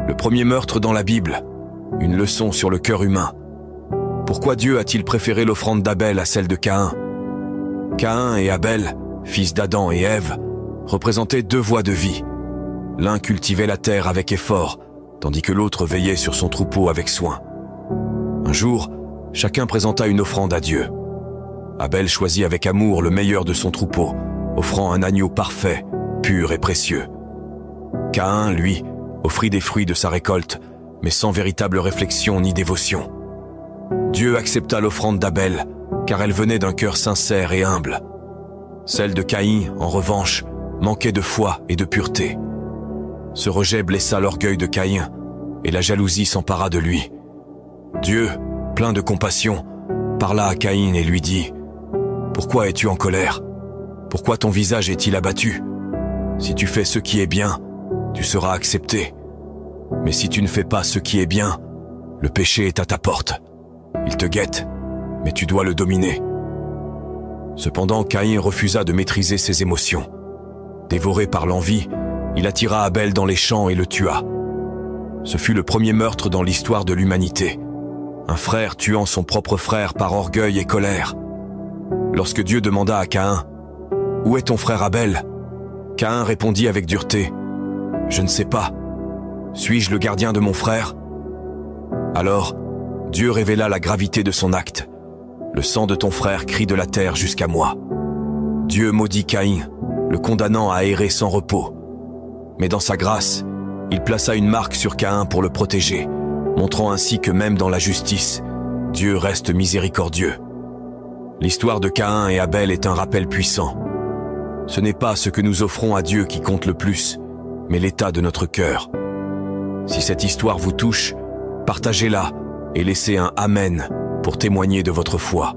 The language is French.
Le premier meurtre dans la Bible, une leçon sur le cœur humain. Pourquoi Dieu a-t-il préféré l'offrande d'Abel à celle de Caïn? Caïn et Abel, fils d'Adam et Ève, représentaient deux voies de vie. L'un cultivait la terre avec effort, tandis que l'autre veillait sur son troupeau avec soin. Un jour, chacun présenta une offrande à Dieu. Abel choisit avec amour le meilleur de son troupeau, offrant un agneau parfait, pur et précieux. Caïn, lui, offrit des fruits de sa récolte, mais sans véritable réflexion ni dévotion. Dieu accepta l'offrande d'Abel, car elle venait d'un cœur sincère et humble. Celle de Caïn, en revanche, manquait de foi et de pureté. Ce rejet blessa l'orgueil de Caïn, et la jalousie s'empara de lui. Dieu, plein de compassion, parla à Caïn et lui dit « Pourquoi es-tu en colère? Pourquoi ton visage est-il abattu? Si tu fais ce qui est bien, tu seras accepté. Mais si tu ne fais pas ce qui est bien, le péché est à ta porte. Il te guette, mais tu dois le dominer. » Cependant, Caïn refusa de maîtriser ses émotions. Dévoré par l'envie, il attira Abel dans les champs et le tua. Ce fut le premier meurtre dans l'histoire de l'humanité. Un frère tuant son propre frère par orgueil et colère. Lorsque Dieu demanda à Caïn « Où est ton frère Abel ?» Caïn répondit avec dureté « Je ne sais pas. Suis-je le gardien de mon frère ?» Alors, Dieu révéla la gravité de son acte. « Le sang de ton frère crie de la terre jusqu'à moi. » Dieu maudit Caïn, le condamnant à errer sans repos. Mais dans sa grâce, il plaça une marque sur Caïn pour le protéger, montrant ainsi que même dans la justice, Dieu reste miséricordieux. L'histoire de Caïn et Abel est un rappel puissant. Ce n'est pas ce que nous offrons à Dieu qui compte le plus, mais l'état de notre cœur. Si cette histoire vous touche, partagez-la et laissez un Amen pour témoigner de votre foi.